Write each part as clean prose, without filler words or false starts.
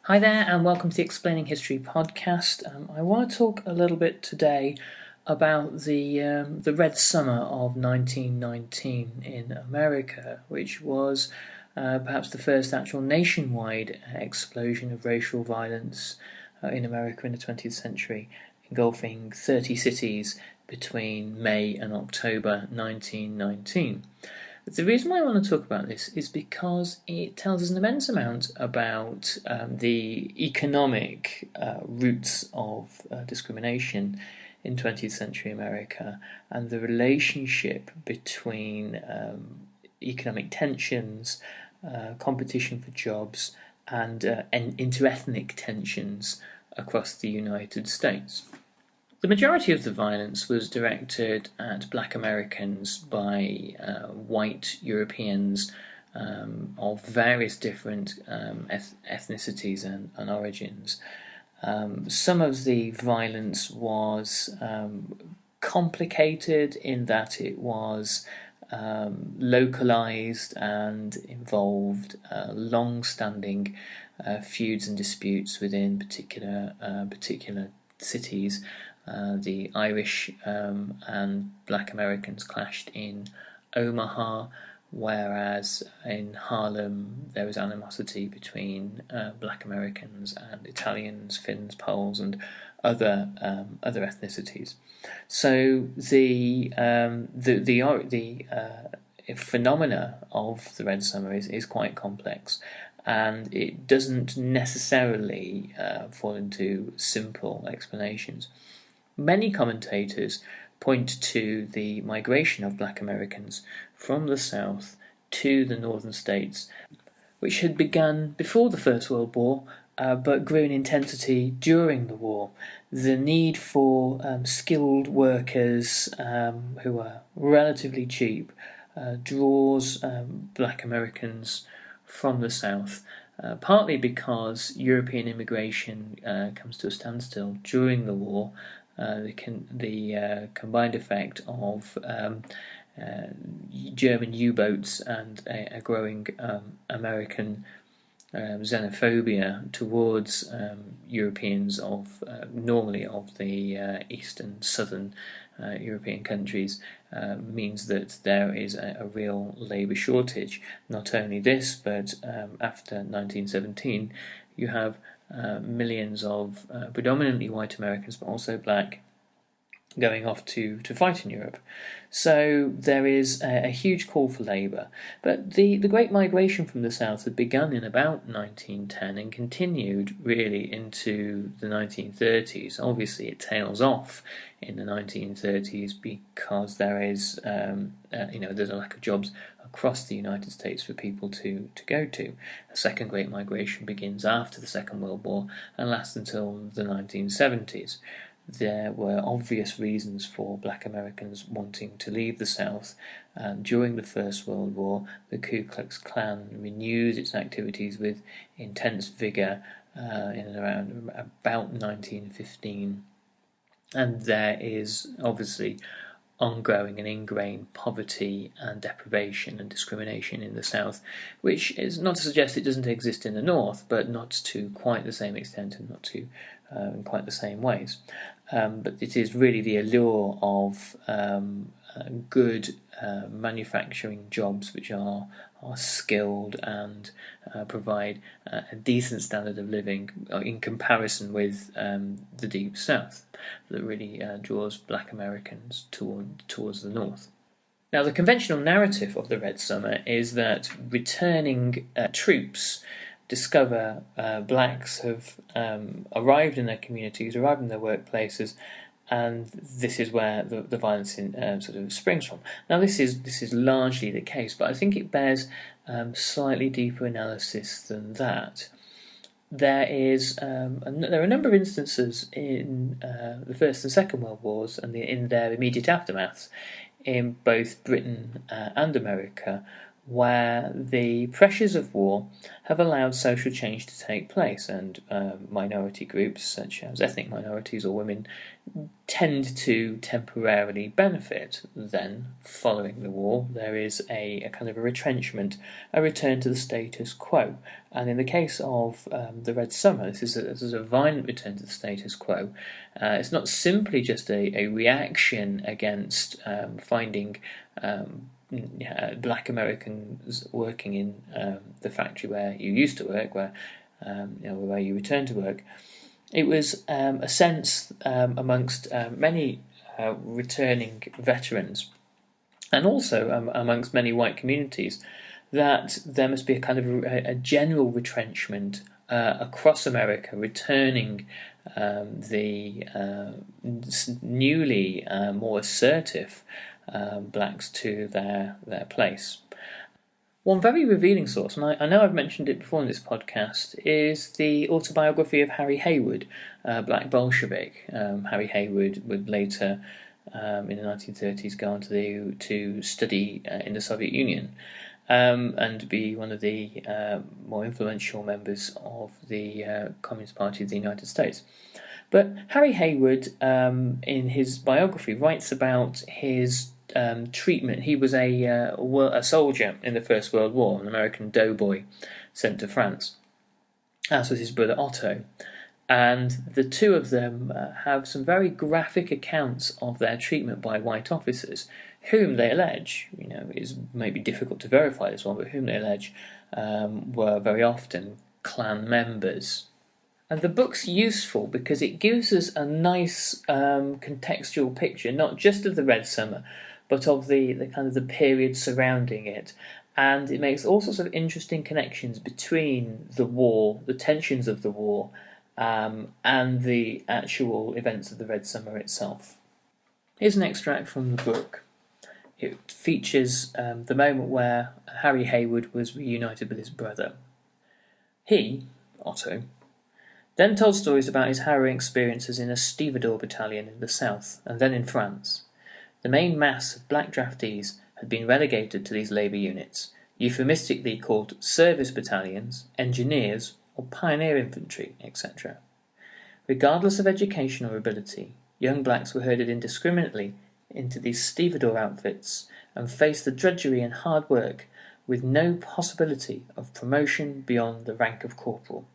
Hi there, and welcome to the Explaining History podcast. I want to talk a little bit today about the Red Summer of 1919 in America, which was perhaps the first actual nationwide explosion of racial violence in America in the 20th century, engulfing 30 cities between May and October 1919. The reason why I want to talk about this is because it tells us an immense amount about the economic roots of discrimination in 20th century America and the relationship between economic tensions, competition for jobs, and interethnic tensions across the United States. The majority of the violence was directed at black Americans by white Europeans of various different ethnicities and origins. Some of the violence was complicated in that it was localized and involved long-standing feuds and disputes within particular cities. The Irish and black Americans clashed in Omaha, whereas in Harlem there was animosity between black Americans and Italians, Finns, Poles, and other ethnicities. So the phenomena of the Red Summer is quite complex, and it doesn't necessarily fall into simple explanations. Many commentators point to the migration of black Americans from the South to the northern states, which had begun before the First World War, but grew in intensity during the war. The need for skilled workers who were relatively cheap draws black Americans from the South, partly because European immigration comes to a standstill during the war. The combined effect of German U-boats and a growing American xenophobia towards Europeans normally of the East and Southern European countries means that there is a real labour shortage. Not only this, but after 1917 you have millions of predominantly white Americans, but also black, going off to fight in Europe. So there is a huge call for labour. But the Great Migration from the South had begun in about 1910 and continued really into the 1930s. Obviously it tails off in the 1930s because there is there's a lack of jobs across the United States for people to go to. A second Great Migration begins after the Second World War and lasts until the 1970s. There were obvious reasons for black Americans wanting to leave the South. During the First World War, the Ku Klux Klan renewed its activities with intense vigour in and around about 1915. And there is obviously ongoing and ingrained poverty and deprivation and discrimination in the South, which is not to suggest it doesn't exist in the North, but not to quite the same extent and not to in quite the same ways. But it is really the allure of good manufacturing jobs which are skilled and provide a decent standard of living in comparison with the Deep South that really draws black Americans towards the North. Now, the conventional narrative of the Red Summer is that returning troops discover blacks have arrived in their communities, arrived in their workplaces, and this is where the violence sort of springs from. Now, this is largely the case, but I think it bears slightly deeper analysis than that. There are a number of instances in the First and Second World Wars and in their immediate aftermaths in both Britain and America where the pressures of war have allowed social change to take place, and minority groups such as ethnic minorities or women tend to temporarily benefit. Then, following the war, there is a kind of a retrenchment, a return to the status quo. And in the case of the Red Summer, this is a violent return to the status quo. It's not simply just a reaction against finding black Americans working in the factory where you used to work, where you return to work. It was a sense amongst many returning veterans, and also amongst many white communities, that there must be a kind of a general retrenchment across America, returning the newly more assertive blacks to their place. One very revealing source, and I know I've mentioned it before in this podcast, is the autobiography of Harry Haywood, Black Bolshevik. Harry Haywood would later, in the 1930s, go on to study in the Soviet Union and be one of the more influential members of the Communist Party of the United States. But Harry Haywood, in his biography, writes about his treatment. He was a soldier in the First World War, an American doughboy sent to France, as was his brother Otto. And the two of them have some very graphic accounts of their treatment by white officers, whom they allege, it may be difficult to verify this one, but whom they allege were very often Klan members. And the book's useful because it gives us a nice contextual picture, not just of the Red Summer, but of the kind of the period surrounding it. And it makes all sorts of interesting connections between the war, the tensions of the war, and the actual events of the Red Summer itself. Here's an extract from the book. It features the moment where Harry Haywood was reunited with his brother. He, Otto, then told stories about his harrowing experiences in a stevedore battalion in the south, and then in France. The main mass of black draftees had been relegated to these labour units, euphemistically called service battalions, engineers, or pioneer infantry, etc. Regardless of education or ability, young blacks were herded indiscriminately into these stevedore outfits and faced the drudgery and hard work with no possibility of promotion beyond the rank of corporal.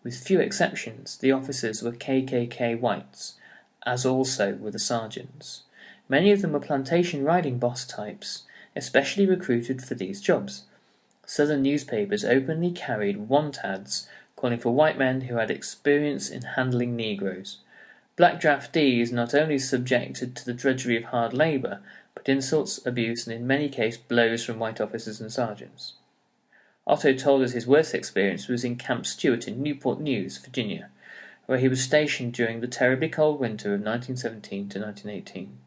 With few exceptions, the officers were KKK whites, as also were the sergeants. Many of them were plantation riding boss types, especially recruited for these jobs. Southern newspapers openly carried want ads calling for white men who had experience in handling Negroes. Black draftees not only subjected to the drudgery of hard labour, but insults, abuse, and in many cases blows from white officers and sergeants. Otto told us his worst experience was in Camp Stewart in Newport News, Virginia, where he was stationed during the terribly cold winter of 1917 to 1918.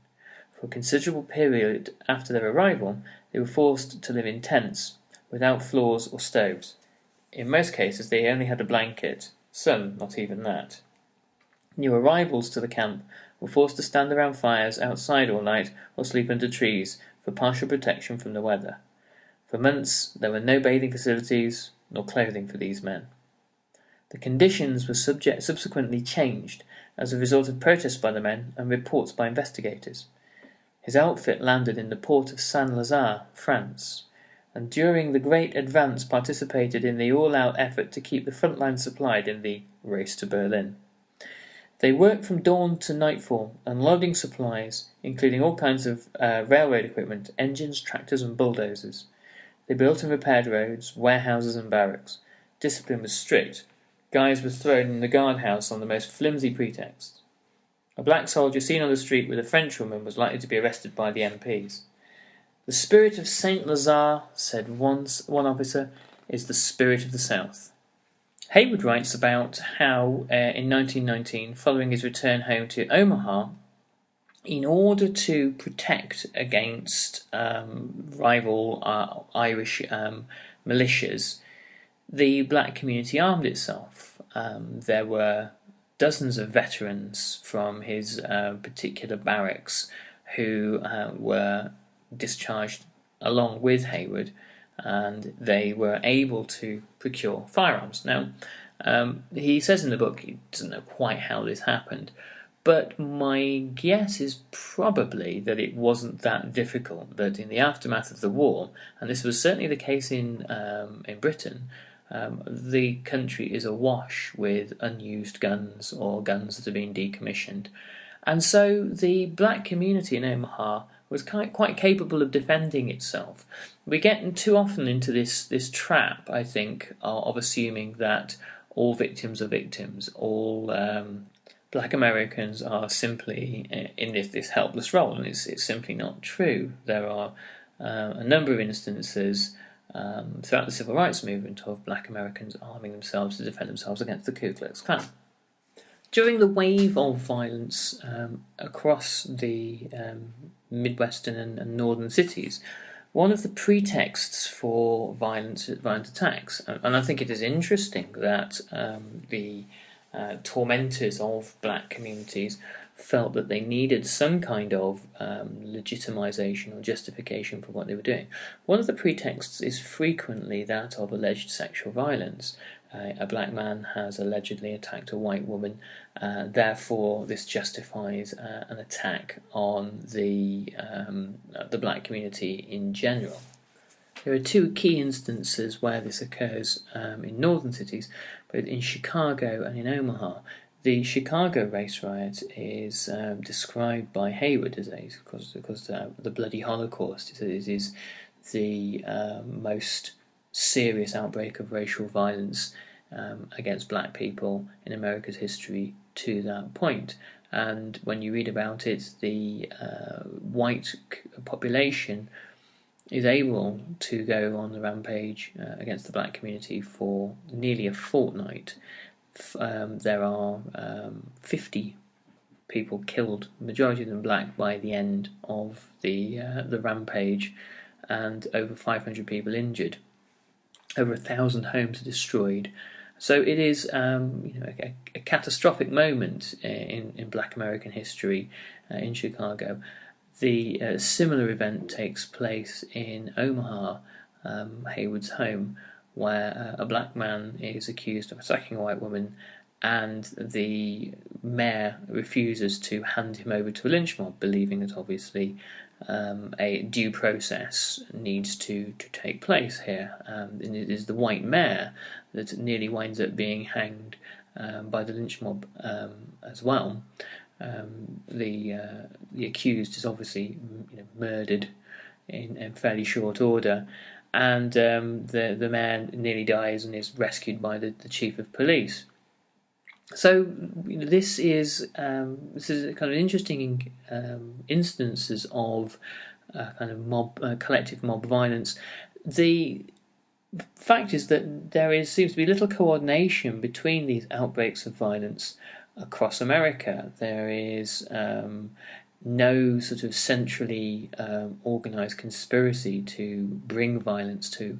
For a considerable period after their arrival, they were forced to live in tents, without floors or stoves. In most cases, they only had a blanket, some not even that. New arrivals to the camp were forced to stand around fires outside all night or sleep under trees for partial protection from the weather. For months, there were no bathing facilities nor clothing for these men. The conditions were subsequently changed as a result of protests by the men and reports by investigators. His outfit landed in the port of Saint-Lazare, France, and during the Great Advance participated in the all-out effort to keep the front line supplied in the race to Berlin. They worked from dawn to nightfall, unloading supplies, including all kinds of railroad equipment, engines, tractors, and bulldozers. They built and repaired roads, warehouses, and barracks. Discipline was strict. Guys were thrown in the guardhouse on the most flimsy pretexts. A black soldier seen on the street with a French woman was likely to be arrested by the MPs. The spirit of Saint-Lazare, said one officer, is the spirit of the South. Haywood writes about how, in 1919, following his return home to Omaha, in order to protect against rival Irish militias, the black community armed itself. There were dozens of veterans from his particular barracks who were discharged along with Haywood and they were able to procure firearms. Now, he says in the book he doesn't know quite how this happened, but my guess is probably that it wasn't that difficult, that in the aftermath of the war, and this was certainly the case in Britain, the country is awash with unused guns or guns that have been decommissioned. And so the black community in Omaha was quite capable of defending itself. We get too often into this trap, I think, of assuming that all victims are victims, all black Americans are simply in this helpless role, and it's simply not true. There are a number of instances throughout the civil rights movement of black Americans arming themselves to defend themselves against the Ku Klux Klan. During the wave of violence across the Midwestern and northern cities, one of the pretexts for violent attacks, and I think it is interesting that the tormentors of black communities felt that they needed some kind of legitimization or justification for what they were doing. One of the pretexts is frequently that of alleged sexual violence. A black man has allegedly attacked a white woman, therefore this justifies an attack on the black community in general. There are two key instances where this occurs in northern cities, both in Chicago and in Omaha. The Chicago race riot is described by Hayward as because the bloody Holocaust is the most serious outbreak of racial violence against black people in America's history to that point. And when you read about it, the white population is able to go on the rampage against the black community for nearly a fortnight. There are 50 people killed, majority of them black, by the end of the rampage, and over 500 people injured. Over 1,000 homes are destroyed. So it is a catastrophic moment in black American history in Chicago. The similar event takes place in Omaha, Hayward's home, where a black man is accused of attacking a white woman, and the mayor refuses to hand him over to a lynch mob, believing that obviously a due process needs to take place here. And it is the white mayor that nearly winds up being hanged by the lynch mob as well. The accused is obviously murdered in fairly short order, and the man nearly dies and is rescued by the chief of police. So this is kind of interesting instances of kind of collective mob violence. The fact is that there seems to be little coordination between these outbreaks of violence across America. There is no sort of centrally organised conspiracy to bring violence to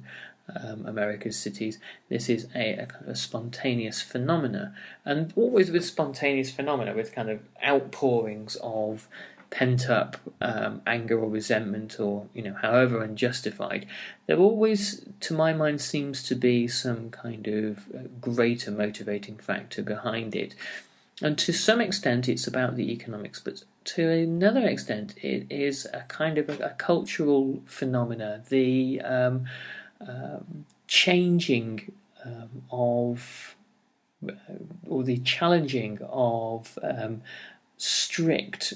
America's cities. This is a kind of spontaneous phenomena, and always with spontaneous phenomena, with kind of outpourings of pent-up anger or resentment, or however unjustified, there always, to my mind, seems to be some kind of greater motivating factor behind it. And to some extent it's about the economics, but to another extent it is a kind of a cultural phenomena, the changing of, or the challenging of strict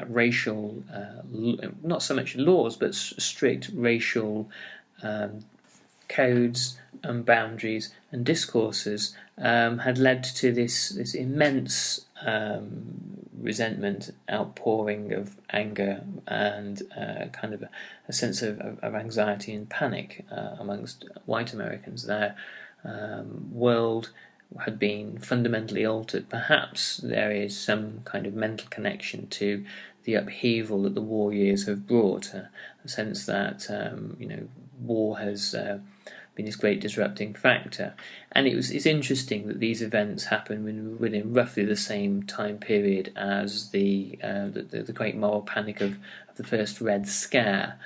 racial, not so much laws, but strict racial codes and boundaries and discourses had led to this immense resentment, outpouring of anger, and kind of a sense of anxiety and panic amongst white Americans. Their world had been fundamentally altered. Perhaps there is some kind of mental connection to the upheaval that the war years have brought, a sense that war has been this great disrupting factor. And it's interesting that these events happen within roughly the same time period as the great moral panic of the first Red Scare.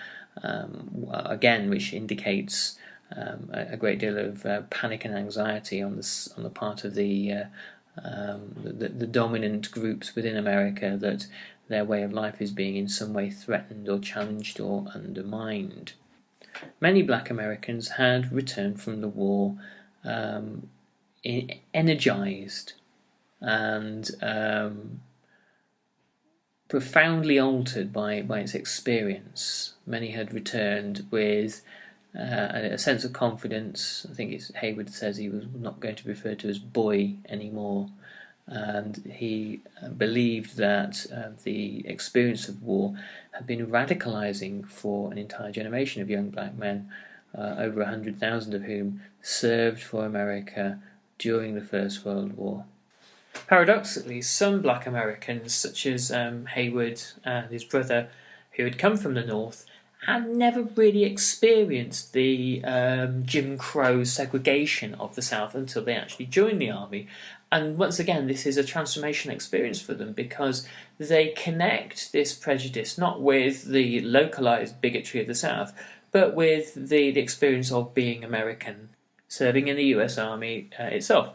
again, which indicates a great deal of panic and anxiety on the part of the dominant groups within America, that their way of life is being in some way threatened or challenged or undermined. Many black Americans had returned from the war energized and profoundly altered by its experience. Many had returned with a sense of confidence. I think Hayward says he was not going to be referred to as boy anymore, and he believed that the experience of war had been radicalizing for an entire generation of young black men, over 100,000 of whom served for America during the First World War. Paradoxically, some black Americans, such as Hayward and his brother, who had come from the North, had never really experienced the Jim Crow segregation of the South until they actually joined the army. And once again, this is a transformational experience for them, because they connect this prejudice not with the localized bigotry of the South, but with the experience of being American, serving in the US Army itself.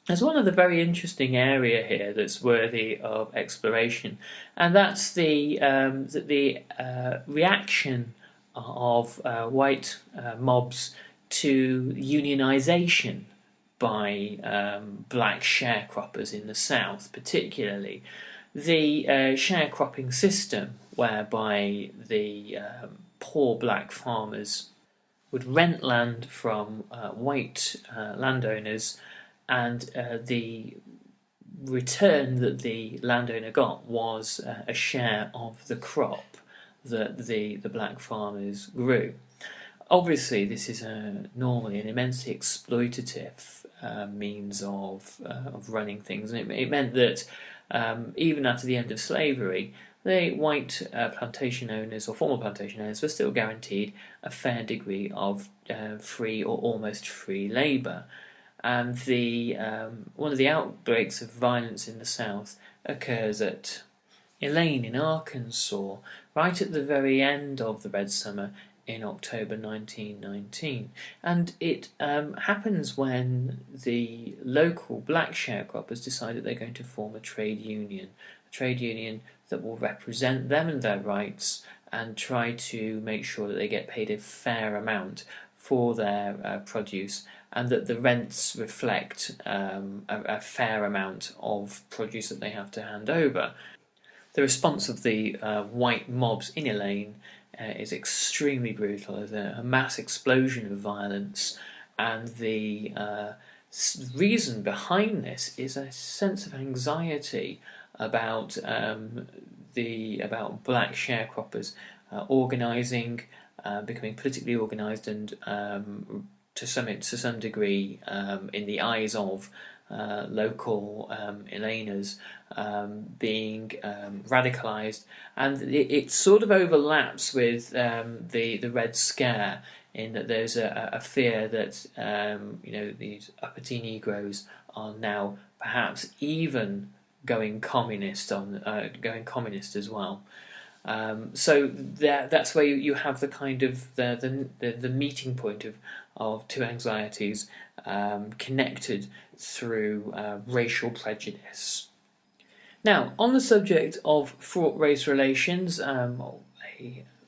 There's one other very interesting area here that's worthy of exploration, and that's the reaction of white mobs to unionization by black sharecroppers in the South, particularly the sharecropping system, whereby the poor black farmers would rent land from white landowners, and the return that the landowner got was a share of the crop that the black farmers grew. Obviously, this is normally an immensely exploitative means of running things, and it meant that even after the end of slavery, the white plantation owners or former plantation owners were still guaranteed a fair degree of free or almost free labour. And one of the outbreaks of violence in the South occurs at Elaine in Arkansas, right at the very end of the Red Summer in October 1919. And it happens when the local black sharecroppers decide that they're going to form a trade union that will represent them and their rights and try to make sure that they get paid a fair amount for their produce, and that the rents reflect a fair amount of produce that they have to hand over. The response of the white mobs in Elaine is extremely brutal. There's a mass explosion of violence, and the reason behind this is a sense of anxiety about black sharecroppers organising, becoming politically organised, and to some degree, in the eyes of local Elaners, being radicalised, and it sort of overlaps with the Red Scare, in that there's a fear that these uppity Negroes are now perhaps even going communist as well. So that's where you have the kind of the meeting point of two anxieties connected through racial prejudice. Now, on the subject of fraught race relations, a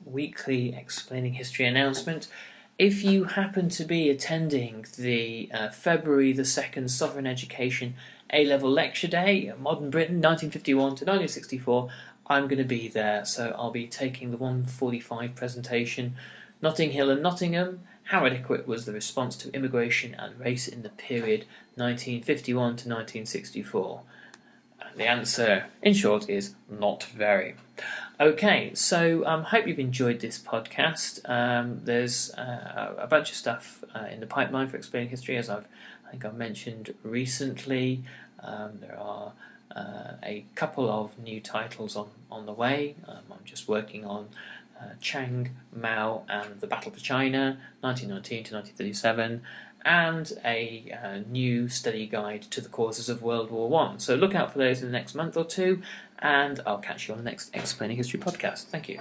weekly Explaining History announcement. If you happen to be attending the February the 2nd Sovereign Education A-Level Lecture Day, Modern Britain, 1951 to 1964, I'm going to be there, so I'll be taking the 1:45 presentation, Notting Hill and Nottingham, how adequate was the response to immigration and race in the period 1951 to 1964? And the answer, in short, is not very. Okay, so I hope you've enjoyed this podcast. There's a bunch of stuff in the pipeline for Explaining History, as I think I've mentioned recently. There are a couple of new titles on the way. I'm just working on Chiang, Mao and the Battle for China, 1919 to 1937, and a new study guide to the causes of World War I. So look out for those in the next month or two, and I'll catch you on the next Explaining History podcast. Thank you.